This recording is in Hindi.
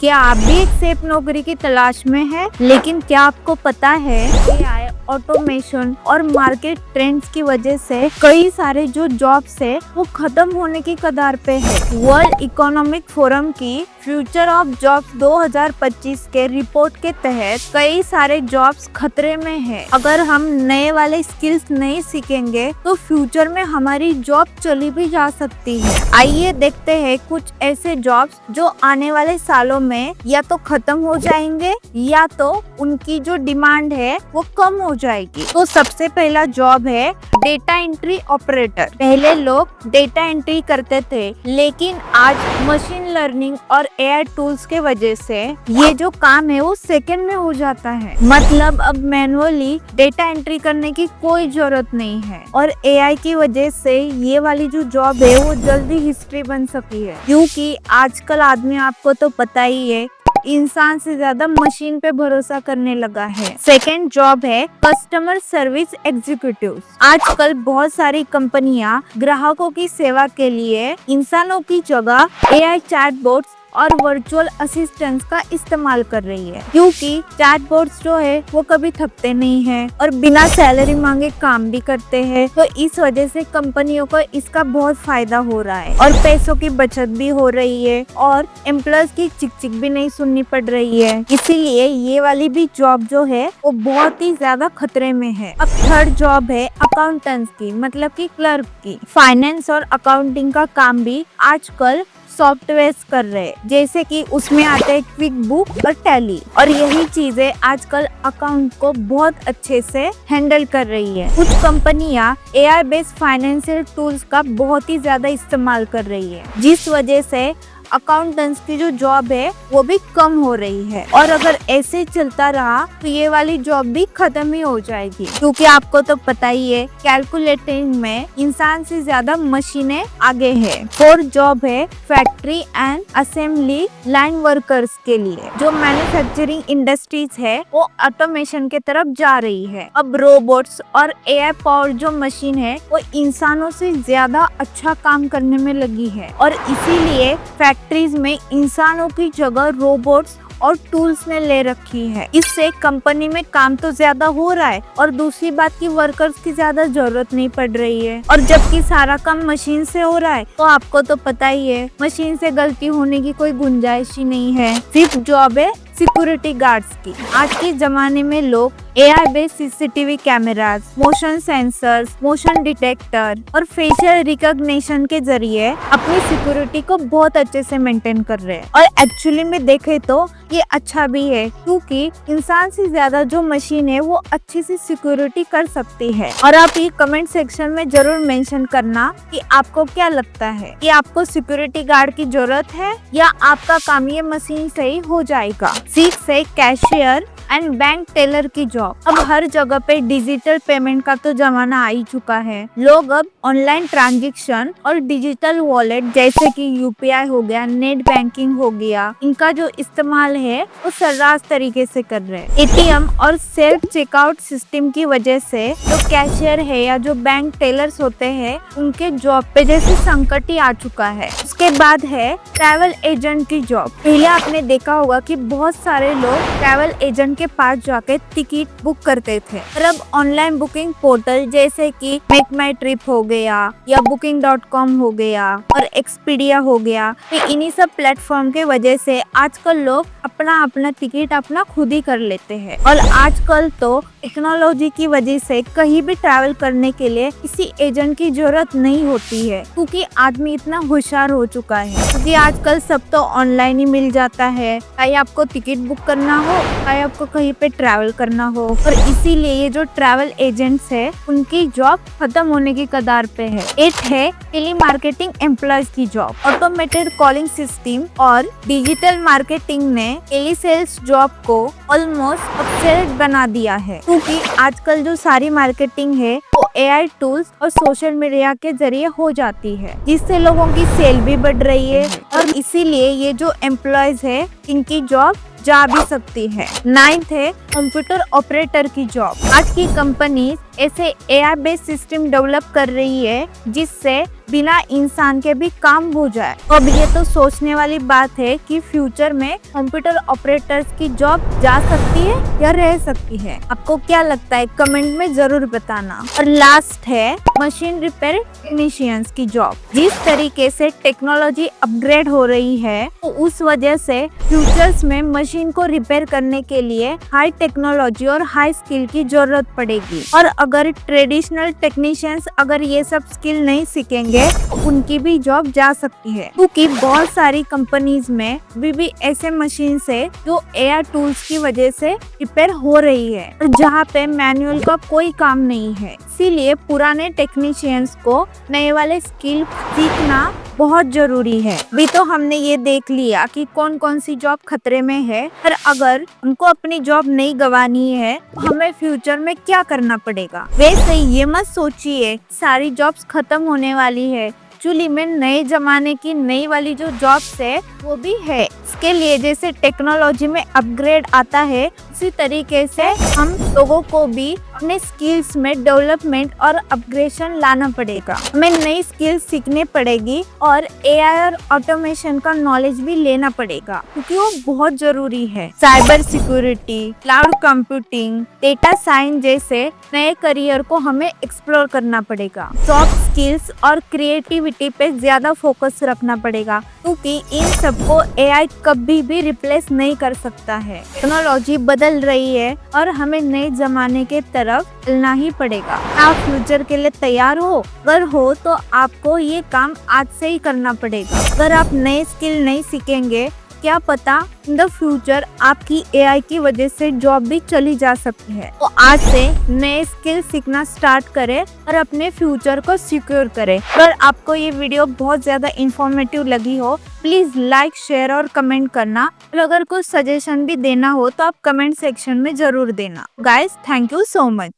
क्या आप भी एक सेफ नौकरी की तलाश में हैं? लेकिन क्या आपको पता है एआई, ऑटोमेशन और मार्केट ट्रेंड्स की वजह से कई सारे जो जॉब्स है वो खत्म होने की कगार पे है। वर्ल्ड इकोनॉमिक फोरम की फ्यूचर ऑफ जॉब्स 2025 के रिपोर्ट के तहत कई सारे जॉब्स खतरे में है। अगर हम नए वाले स्किल्स नहीं सीखेंगे तो फ्यूचर में हमारी जॉब चली भी जा सकती है। आइए देखते हैं कुछ ऐसे जॉब्स जो आने वाले सालों में या तो खत्म हो जाएंगे या तो उनकी जो डिमांड है वो कम हो जाएगी। तो सबसे पहला जॉब है डेटा एंट्री ऑपरेटर। पहले लोग डेटा एंट्री करते थे, लेकिन आज मशीन लर्निंग और एआई टूल्स के वजह से ये जो काम है वो सेकंड में हो जाता है। मतलब अब मैनुअली डेटा एंट्री करने की कोई जरूरत नहीं है और एआई की वजह से ये वाली जो जॉब है वो जल्दी हिस्ट्री बन सकी है, क्योंकि आजकल आदमी, आपको तो पता ही है, इंसान से ज्यादा मशीन पे भरोसा करने लगा है। सेकेंड जॉब है कस्टमर सर्विस एग्जीक्यूटिव। आजकल बहुत सारी कंपनियां ग्राहकों की सेवा के लिए इंसानों की जगह एआई चैटबॉट्स और वर्चुअल असिस्टेंट्स का इस्तेमाल कर रही है, क्योंकि चैटबॉट्स जो है वो कभी थकते नहीं है और बिना सैलरी मांगे काम भी करते हैं। तो इस वजह से कंपनियों को इसका बहुत फायदा हो रहा है और पैसों की बचत भी हो रही है और एम्प्लॉयज की चिक भी नहीं सुननी पड़ रही है। इसीलिए ये वाली भी जॉब जो है वो बहुत ही ज्यादा खतरे में है। अब थर्ड जॉब है अकाउंटेंट्स की, मतलब की क्लर्क की। फाइनेंस और अकाउंटिंग का काम भी आजकल सॉफ्टवेयर कर रहे हैं, जैसे कि उसमें आते हैं क्विक बुक और टैली, और यही चीजें आजकल अकाउंट को बहुत अच्छे से हैंडल कर रही है। कुछ कंपनियां एआई बेस्ड फाइनेंशियल टूल्स का बहुत ही ज्यादा इस्तेमाल कर रही है, जिस वजह से अकाउंटेंट्स की जो जॉब है वो भी कम हो रही है। और अगर ऐसे चलता रहा तो ये वाली जॉब भी खत्म ही हो जाएगी, क्योंकि आपको तो पता ही है कैलकुलेटिंग में इंसान से ज्यादा मशीनें आगे है। फोर्थ जॉब है factory and assembly line workers के लिए। जो मैन्युफैक्चरिंग इंडस्ट्रीज है वो ऑटोमेशन के तरफ जा रही है। अब रोबोट्स और एआई पावर जो मशीन है वो इंसानों से ज्यादा अच्छा काम करने में लगी है, और इसीलिए फैक्ट्रीज में इंसानों की जगह रोबोट्स और टूल्स ने ले रखी है। इससे कंपनी में काम तो ज्यादा हो रहा है और दूसरी बात की वर्कर्स की ज्यादा जरूरत नहीं पड़ रही है। और जबकि सारा काम मशीन से हो रहा है तो आपको तो पता ही है मशीन से गलती होने की कोई गुंजाइश ही नहीं है। फिफ्थ जॉब है सिक्योरिटी गार्ड्स की। आज के जमाने में लोग AI based CCTV cameras, motion sensors, motion detector और फेशियल रिकॉग्निशन के जरिए अपनी सिक्योरिटी को बहुत अच्छे से मेंटेन कर रहे हैं। और एक्चुअली में देखे तो ये अच्छा भी है, क्योंकि इंसान से ज्यादा जो मशीन है वो अच्छी सी सिक्योरिटी कर सकती है। और आप ये कमेंट सेक्शन में जरूर मेंशन करना कि आपको क्या लगता है कि आपको सिक्योरिटी गार्ड की जरूरत है या आपका काम ये मशीन से ही हो जाएगा। सिक्स है कैशियर एंड बैंक टेलर की जॉब। अब हर जगह पे डिजिटल पेमेंट का तो जमाना आ ही चुका है। लोग अब ऑनलाइन ट्रांजैक्शन और डिजिटल वॉलेट जैसे कि यूपीआई हो गया, नेट बैंकिंग हो गया, इनका जो इस्तेमाल है वो सर्रास तरीके से कर रहे हैं। एटीएम और सेल्फ चेकआउट सिस्टम की वजह से जो कैशियर है या जो बैंक टेलर्स होते हैं उनके जॉब पे जैसे संकट ही आ चुका है। उसके बाद है ट्रैवल एजेंट की जॉब। पहले आपने देखा होगा कि बहुत सारे लोग ट्रैवल एजेंट के पास जाके टिकट बुक करते थे, और अब ऑनलाइन बुकिंग पोर्टल जैसे कि मेक माई ट्रिप हो गया या booking.com हो गया और एक्सपीडिया हो गया, तो इन्हीं सब प्लेटफॉर्म के वजह से आजकल लोग अपना टिकट अपना खुद ही कर लेते हैं। और आजकल तो टेक्नोलॉजी की वजह से कहीं भी ट्रैवल करने के लिए किसी एजेंट की जरूरत नहीं होती है, क्योंकि आदमी इतना होशियार हो चुका है। क्योंकि आजकल सब तो ऑनलाइन ही मिल जाता है, चाहे आपको टिकट बुक करना हो, चाहे आपको कहीं पे ट्रैवल करना हो। और इसीलिए ये जो ट्रैवल एजेंट्स है उनकी जॉब खत्म होने की कगार पे है। एट है टेली मार्केटिंग एम्प्लॉयज की जॉब। ऑटोमेटेड कॉलिंग सिस्टम और डिजिटल मार्केटिंग ने टेली सेल्स जॉब को ऑलमोस्ट ऑब्सोलेट बना दिया है, क्योंकि आजकल जो सारी मार्केटिंग है वो एआई टूल्स और सोशल मीडिया के जरिए हो जाती है, जिससे लोगों की सेल भी बढ़ रही है। और इसीलिए ये जो एम्प्लॉयज है इनकी जॉब जा भी सकती है। नाइन्थ है कंप्यूटर ऑपरेटर की जॉब। आज की कंपनी ऐसे एआई बेस्ड सिस्टम डेवलप कर रही है जिससे बिना इंसान के भी काम हो जाए। अब ये तो सोचने वाली बात है कि फ्यूचर में कंप्यूटर ऑपरेटर्स की जॉब जा सकती है या रह सकती है। आपको क्या लगता है कमेंट में जरूर बताना। और लास्ट है मशीन रिपेयर टेक्नीशियंस की जॉब। जिस तरीके से टेक्नोलॉजी अपग्रेड हो रही है तो उस वजह से फ्यूचर्स में मशीन को रिपेयर करने के लिए हाई टेक्नोलॉजी और हाई स्किल की जरूरत पड़ेगी। और अगर ट्रेडिशनल टेक्नीशियंस अगर ये सब स्किल नहीं सीखेंगे उनकी भी जॉब जा सकती है, क्योंकि बहुत सारी कंपनीज में भी ऐसे मशीन है जो एआई टूल्स की वजह से रिपेयर हो रही है और जहाँ पे मैनुअल का कोई काम नहीं है। इसीलिए पुराने टेक्नीशियंस को नए वाले स्किल सीखना बहुत जरूरी है। अभी तो हमने ये देख लिया कि कौन कौन सी जॉब खतरे में है, पर अगर हमको अपनी जॉब नहीं गंवानी है तो हमें फ्यूचर में क्या करना पड़ेगा। वैसे ये मत सोचिए सारी जॉब्स खत्म होने वाली है। एक्चुअली में नए जमाने की नई वाली जो जॉब्स है वो भी है। इसके लिए जैसे टेक्नोलॉजी में अपग्रेड आता है उसी तरीके से हम लोगों को भी अपने स्किल्स में डेवलपमेंट और अपग्रेडेशन लाना पड़ेगा। हमें नई स्किल्स सीखने पड़ेगी और एआई और ऑटोमेशन का नॉलेज भी लेना पड़ेगा क्योंकि वो बहुत जरूरी है। Cyber security, cloud computing, data science जैसे नए करियर को हमें एक्सप्लोर करना पड़ेगा। सॉफ्ट स्किल्स और क्रिएटिविटी पे ज्यादा फोकस रखना पड़ेगा क्योंकि इन सबको एआई कभी भी रिप्लेस नहीं कर सकता है। टेक्नोलॉजी बदल रही है और हमें नए जमाने के तरफ चलना ही पड़ेगा। आप फ्यूचर के लिए तैयार हो? अगर हो तो आपको ये काम आज से ही करना पड़ेगा। अगर आप नए स्किल नहीं सीखेंगे क्या पता इन द फ्यूचर आपकी एआई की वजह से जॉब भी चली जा सकती है। तो आज से नए स्किल सीखना स्टार्ट करें और अपने फ्यूचर को सिक्योर करें। अगर आपको ये वीडियो बहुत ज्यादा इंफॉर्मेटिव लगी हो प्लीज लाइक, शेयर और कमेंट करना। और अगर कुछ सजेशन भी देना हो तो आप कमेंट सेक्शन में जरूर देना। Guys, thank you so much.